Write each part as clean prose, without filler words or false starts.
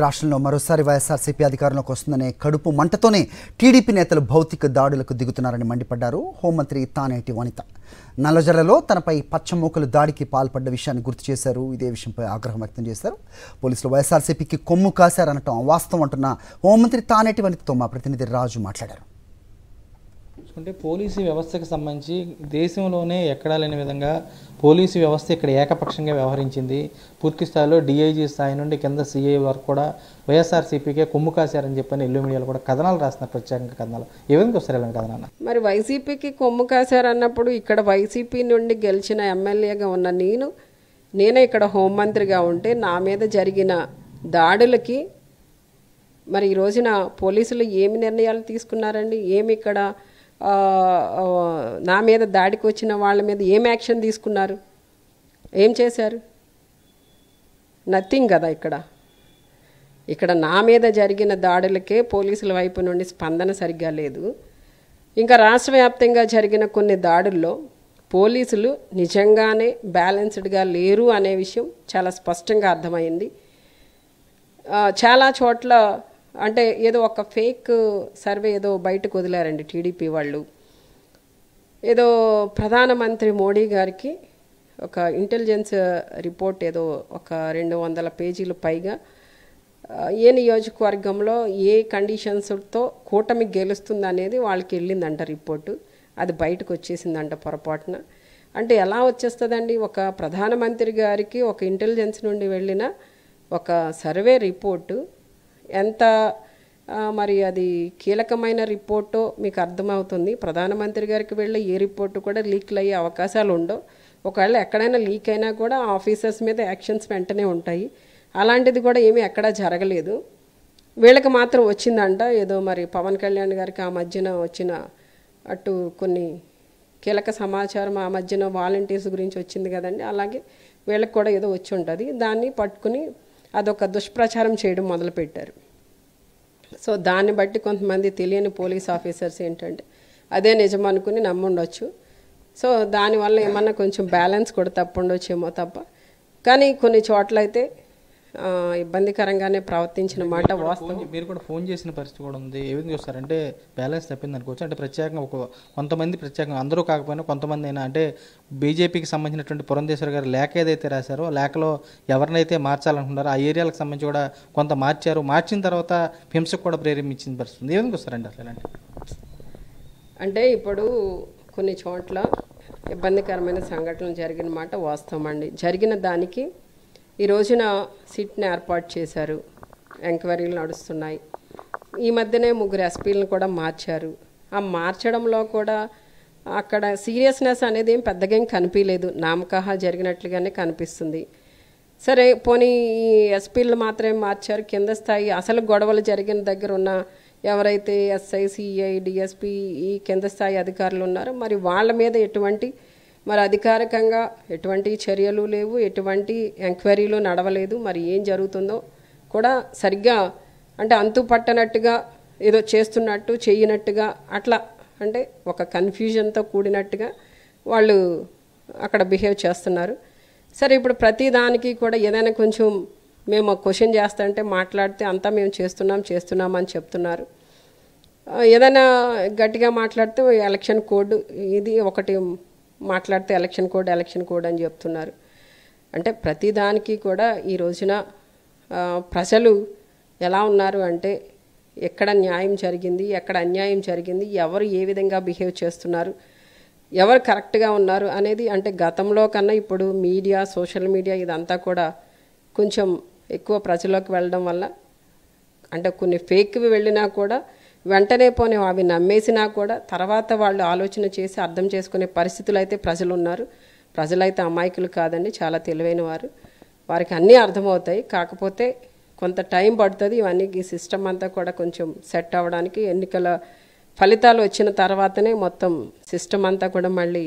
రాష్ట్రంలో మరోసారి వైఎస్ఆర్సీపీ అధికారంలోకి వస్తుందనే కడుపు మంటతోనే టీడీపీ నేతలు భౌతిక దాడులకు దిగుతున్నారని మండిపడ్డారు హోంమంత్రి తానేటి వనిత. నల్లజర్లలో తనపై పచ్చమూకలు దాడికి పాల్పడ్డ విషయాన్ని గుర్తు చేశారు. ఇదే విషయంపై ఆగ్రహం వ్యక్తం చేశారు. పోలీసులు వైఎస్ఆర్సీపీకి కొమ్ము కాశారనటం అవాస్తవం అంటున్న హోంమంత్రి తానేటి వనితతో మా ప్రతినిధి రాజు మాట్లాడారు. అంటే పోలీసు వ్యవస్థకు సంబంధించి దేశంలోనే ఎక్కడా లేని విధంగా పోలీసు వ్యవస్థ ఇక్కడ ఏకపక్షంగా వ్యవహరించింది. పూర్తి స్థాయిలో డిఐజీ స్థాయి నుండి కింద సిఐ వరకు కూడా వైఎస్ఆర్సీపీకే కొమ్ము కాశారని చెప్పని ఎల్లో మీడియాలో కూడా కథనాలు రాస్తున్నారు, ప్రత్యేకంగా కథనాలు. ఏ విధంగా వస్తారు ఇలాంటి కథనాలు? మరి వైసీపీకి కొమ్ము కాశారన్నప్పుడు ఇక్కడ వైసీపీ నుండి గెలిచిన ఎమ్మెల్యేగా ఉన్న నేనే ఇక్కడ హోంమంత్రిగా ఉంటే నా మీద జరిగిన దాడులకి మరి ఈ రోజున పోలీసులు ఏమి నిర్ణయాలు తీసుకున్నారండి? ఏమి ఇక్కడ నా మీద దాడికి వచ్చిన వాళ్ళ మీద ఏం యాక్షన్ తీసుకున్నారు? ఏం చేశారు? నథింగ్ కదా. ఇక్కడ నా మీద జరిగిన దాడులకే పోలీసుల వైపు నుండి స్పందన సరిగ్గా లేదు. ఇంకా రాష్ట్ర వ్యాప్తంగా జరిగిన కొన్ని దాడుల్లో పోలీసులు నిజంగానే బ్యాలెన్స్డ్గా లేరు అనే విషయం చాలా స్పష్టంగా అర్థమైంది. చాలా చోట్ల అంటే ఏదో ఒక ఫేక్ సర్వే ఏదో బయటకు వదిలారండి టీడీపీ వాళ్ళు. ఏదో ప్రధానమంత్రి మోడీ గారికి ఒక ఇంటెలిజెన్స్ రిపోర్ట్ ఏదో ఒక 200 పేజీలు పైగా ఏ నియోజకవర్గంలో ఏ కండిషన్స్తో కూటమి గెలుస్తుంది అనేది వాళ్ళకి వెళ్ళిందంట రిపోర్టు. అది బయటకు వచ్చేసిందంట పొరపాటున. అంటే ఎలా వచ్చేస్తుందండి? ఒక ప్రధానమంత్రి గారికి ఒక ఇంటెలిజెన్స్ నుండి వెళ్ళిన ఒక సర్వే రిపోర్టు ఎంత మరి అది కీలకమైన రిపోర్టో మీకు అర్థమవుతుంది. ప్రధానమంత్రి గారికి వెళ్ళే ఏ రిపోర్టు కూడా లీక్లు అయ్యే అవకాశాలు ఉండవు. ఒకవేళ ఎక్కడైనా లీక్ అయినా కూడా ఆఫీసర్స్ మీద యాక్షన్స్ వెంటనే ఉంటాయి. అలాంటిది కూడా ఏమీ ఎక్కడా జరగలేదు. వీళ్ళకి మాత్రం వచ్చిందంట. ఏదో మరి పవన్ కళ్యాణ్ గారికి ఆ మధ్యన వచ్చిన అటు కొన్ని కీలక సమాచారం ఆ మధ్యన వాలంటీర్స్ గురించి వచ్చింది కదండి, అలాగే వీళ్ళకి కూడా ఏదో వచ్చి ఉంటుంది. దాన్ని పట్టుకుని అదొక దుష్ప్రచారం చేయడం మొదలుపెట్టారు. సో దాన్ని బట్టి కొంతమంది తెలియని పోలీస్ ఆఫీసర్స్ ఏంటంటే అదే నిజం అనుకుని నమ్ముండొచ్చు. సో దానివల్ల ఏమన్నా కొంచెం బ్యాలెన్స్ కూడా తప్పుండొచ్చేమో తప్ప, కానీ కొన్ని చోట్ల అయితే ఇబ్బందికరంగానే ప్రవర్తించిన మాట వాస్తవం. మీరు కూడా ఫోన్ చేసిన పరిస్థితి కూడా ఉంది. ఏ విధంగా చూస్తారంటే బ్యాలెన్స్ తప్పింది అనుకోవచ్చు. అంటే ప్రత్యేకంగా కొంతమంది ప్రత్యేకంగా అందరూ కాకపోయినా కొంతమంది అయినా అంటే బీజేపీకి సంబంధించినటువంటి పురంధేశ్వర్ గారు లేఖ ఏదైతే రాశారో లేఖలో ఎవరినైతే మార్చాలనుకున్నారో ఆ ఏరియాలకు సంబంధించి కూడా కొంత మార్చారు. మార్చిన తర్వాత హింసకు కూడా ప్రేరేపించిన పరిస్థితి. ఏ విధంగా వస్తారండి అసలు ఇలాంటి? అంటే ఇప్పుడు కొన్ని చోట్ల ఇబ్బందికరమైన సంఘటనలు జరిగిన మాట వాస్తవం అండి. జరిగిన దానికి ఈ రోజున సిట్ని ఏర్పాటు చేశారు. ఎంక్వైరీలు నడుస్తున్నాయి. ఈ మధ్యనే 3 ఎస్పీలను కూడా మార్చారు. ఆ మార్చడంలో కూడా అక్కడ సీరియస్నెస్ అనేది ఏం పెద్దగా ఏం కనిపించలేదు. నామకాహా జరిగినట్లుగానే కనిపిస్తుంది. సరే పోనీ ఈ ఎస్పీలు మాత్రమే మార్చారు. కింద స్థాయి అసలు గొడవలు జరిగిన దగ్గర ఉన్న ఎవరైతే ఎస్ఐ, సిఐ, డిఎస్పీ ఈ కింద స్థాయి అధికారులు ఉన్నారో మరి వాళ్ళ మీద ఎటువంటి మరి అధికారికంగా ఎటువంటి చర్యలు లేవు, ఎటువంటి ఎంక్వైరీలు నడవలేదు. మరి ఏం జరుగుతుందో కూడా సరిగ్గా అంటే అంతు పట్టనట్టుగా ఏదో చేస్తున్నట్టు చేయనట్టుగా అట్లా అంటే ఒక కన్ఫ్యూజన్తో కూడినట్టుగా వాళ్ళు అక్కడ బిహేవ్ చేస్తున్నారు. సరే ఇప్పుడు ప్రతి దానికి కూడా ఏదైనా కొంచెం మేము క్వశ్చన్ చేస్తుంటే మాట్లాడితే అంతా మేము చేస్తున్నాం అని చెప్తున్నారు. ఏదైనా గట్టిగా మాట్లాడితే ఎలక్షన్ కోడ్ ఇది ఒకటి మాట్లాడితే ఎలక్షన్ కోడ్ అని చెప్తున్నారు. అంటే ప్రతిదానికి కూడా ఈ రోజున ప్రజలు ఎలా ఉన్నారు అంటే ఎక్కడ న్యాయం జరిగింది, ఎక్కడ అన్యాయం జరిగింది, ఎవరు ఏ విధంగా బిహేవ్ చేస్తున్నారు, ఎవరు కరెక్ట్గా ఉన్నారు అనేది అంటే గతంలో కన్నా ఇప్పుడు మీడియా, సోషల్ మీడియా ఇదంతా కూడా కొంచెం ఎక్కువ ప్రజల్లోకి వెళ్ళడం వల్ల అంటే కొన్ని ఫేక్వి వెళ్ళినా కూడా వెంటనే పోనీ అవి నమ్మేసినా కూడా తర్వాత వాళ్ళు ఆలోచన చేసి అర్థం చేసుకునే పరిస్థితులు అయితే ప్రజలు ఉన్నారు. ప్రజలైతే అమాయకులు కాదండి, చాలా తెలివైన వారు. వారికి అన్నీ అర్థమవుతాయి. కాకపోతే కొంత టైం పడుతుంది. ఇవన్నీ ఈ సిస్టమ్ అంతా కూడా కొంచెం సెట్ అవ్వడానికి. ఎన్నికల ఫలితాలు వచ్చిన తర్వాతనే మొత్తం సిస్టమ్ అంతా కూడా మళ్ళీ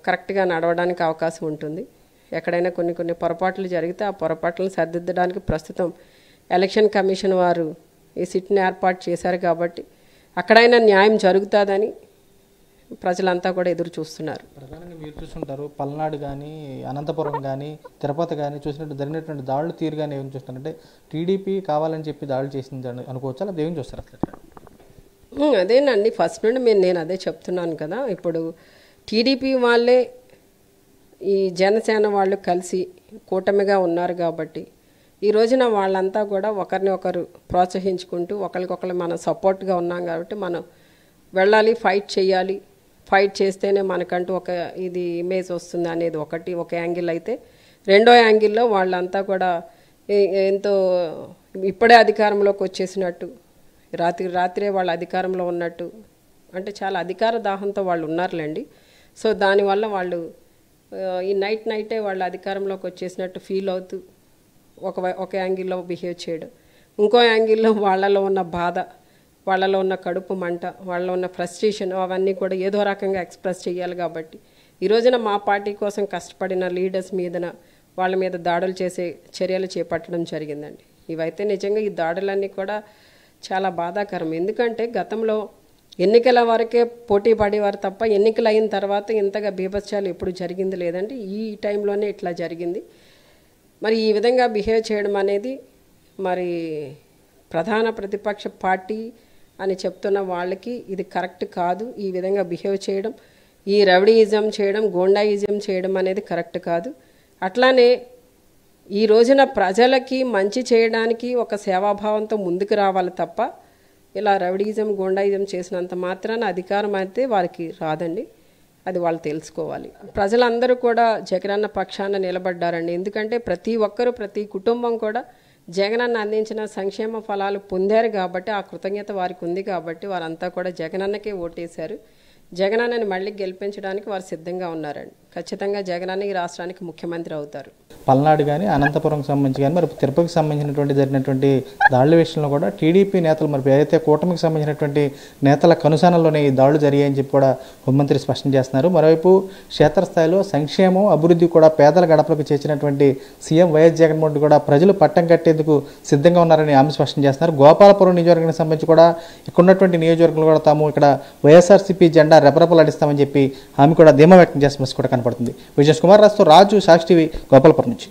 కరెక్ట్గా నడవడానికి అవకాశం ఉంటుంది. ఎక్కడైనా కొన్ని పొరపాట్లు జరిగితే ఆ పొరపాట్లను సరిదిద్దడానికి ప్రస్తుతం ఎలక్షన్ కమిషన్ వారు ఈ సిట్ని ఏర్పాటు చేశారు కాబట్టి అక్కడైనా న్యాయం జరుగుతుందని ప్రజలంతా కూడా ఎదురు చూస్తున్నారు. ప్రధానంగా మీరు చూస్తుంటారు పల్నాడు కానీ అనంతపురం కానీ తిరుపతి కానీ చూసినట్టు జరిగినటువంటి దాడులు తీరు కానీ ఏం చూస్తారు అంటే టీడీపీ కావాలని చెప్పి దాడులు చేసింది అనుకోవచ్చా, లేదా ఏం చూస్తారు అసలు? అదేనండి, ఫస్ట్ నుండి నేను అదే చెప్తున్నాను కదా. ఇప్పుడు టీడీపీ వాళ్ళే ఈ జనసేన వాళ్ళు కలిసి కూటమిగా ఉన్నారు కాబట్టి ఈ రోజున వాళ్ళంతా కూడా ఒకరిని ఒకరు ప్రోత్సహించుకుంటూ ఒకరికొకరు మనం సపోర్ట్గా ఉన్నాం కాబట్టి మనం వెళ్ళాలి, ఫైట్ చేయాలి. ఫైట్ చేస్తేనే మనకంటూ ఒక ఇది ఇమేజ్ వస్తుంది అనేది ఒక యాంగిల్ అయితే, రెండో యాంగిల్లో వాళ్ళంతా కూడా ఎంతో ఇప్పుడే అధికారంలోకి వచ్చేసినట్టు, రాత్రే వాళ్ళ అధికారంలో ఉన్నట్టు, అంటే చాలా అధికార దాహంతో వాళ్ళు ఉన్నారులేండి. సో దానివల్ల వాళ్ళు ఈ నైటే వాళ్ళ అధికారంలోకి వచ్చేసినట్టు ఫీల్ అవుతూ ఒక యాంగిల్లో బిహేవ్ చేయడం, ఇంకో యాంగిల్లో వాళ్ళలో ఉన్న బాధ, వాళ్ళలో ఉన్న కడుపు మంట, వాళ్ళలో ఉన్న ఫ్రస్ట్రేషన్ అవన్నీ కూడా ఏదో రకంగా ఎక్స్ప్రెస్ చేయాలి. కాబట్టి ఈ రోజున మా పార్టీ కోసం కష్టపడిన లీడర్స్ మీదన వాళ్ళ మీద దాడులు చేసే చర్యలు చేపట్టడం జరిగిందండి. ఇవైతే నిజంగా ఈ దాడులన్నీ కూడా చాలా బాధాకరం. ఎందుకంటే గతంలో ఎన్నికల వరకే పోటీ పడేవారు తప్ప ఎన్నికలు అయిన తర్వాత ఇంతగా బీభత్సాలు ఎప్పుడు జరిగింది లేదండి. ఈ టైంలోనే ఇట్లా జరిగింది. మరి ఈ విధంగా బిహేవ్ చేయడం అనేది మరి ప్రధాన ప్రతిపక్ష పార్టీ అని చెప్తున్న వాళ్ళకి ఇది కరెక్ట్ కాదు. ఈ విధంగా బిహేవ్ చేయడం, ఈ రౌడీయిజం చేయడం, గోండాయిజం చేయడం అనేది కరెక్ట్ కాదు. అట్లానే ఈ రోజున ప్రజలకి మంచి చేయడానికి ఒక సేవాభావంతో ముందుకు రావాలి తప్ప ఇలా రౌడీయిజం గోండాయిజం చేసినంత మాత్రాన అధికారం అయితే వారికి రాదండి. అది వాళ్ళు తెలుసుకోవాలి. ప్రజలందరూ కూడా జగనన్న పక్షాన నిలబడ్డారండి. ఎందుకంటే ప్రతి ఒక్కరూ, ప్రతి కుటుంబం కూడా జగనన్న అందించిన సంక్షేమ ఫలాలు పొందారు కాబట్టి ఆ కృతజ్ఞత వారికి ఉంది కాబట్టి వారంతా కూడా జగనన్నకే ఓటేశారు. జగనన్నని మళ్ళీ గెలిపించడానికి వారు సిద్ధంగా ఉన్నారండి. ఖచ్చితంగా జగనన్న ఈ రాష్ట్రానికి ముఖ్యమంత్రి అవుతారు. పల్నాడు కానీ అనంతపురంకి సంబంధించి కానీ మరి తిరుపతికి సంబంధించినటువంటి జరిగినటువంటి దాడుల విషయంలో కూడా టీడీపీ నేతలు మరి ఏదైతే కూటమికి సంబంధించినటువంటి నేతల కనుసనలోనే ఈ దాడులు జరిగాయని చెప్పి కూడా హోంమంత్రి స్పష్టం చేస్తున్నారు. మరోవైపు క్షేత్రస్థాయిలో సంక్షేమం అభివృద్ధి కూడా పేదల గడపలకు చేర్చినటువంటి సీఎం వైఎస్ జగన్మోహన్ రెడ్డి కూడా ప్రజలు పట్టం కట్టేందుకు సిద్ధంగా ఉన్నారని ఆమె స్పష్టం చేస్తున్నారు. గోపాలపురం నియోజకవర్గానికి సంబంధించి కూడా ఇక్కడ ఉన్నటువంటి నియోజకవర్గంలో కూడా తాము ఇక్కడ వైఎస్ఆర్సీపీ జెండా రెపరెపలాడిస్తామని చెప్పి ఆమె కూడా ధీమా వ్యక్తం చేసిన కూడా కనపడుతుంది. విజయ్ కుమార్ రాజు, సాక్షి టీవీ, గోపాలపురం నుంచి.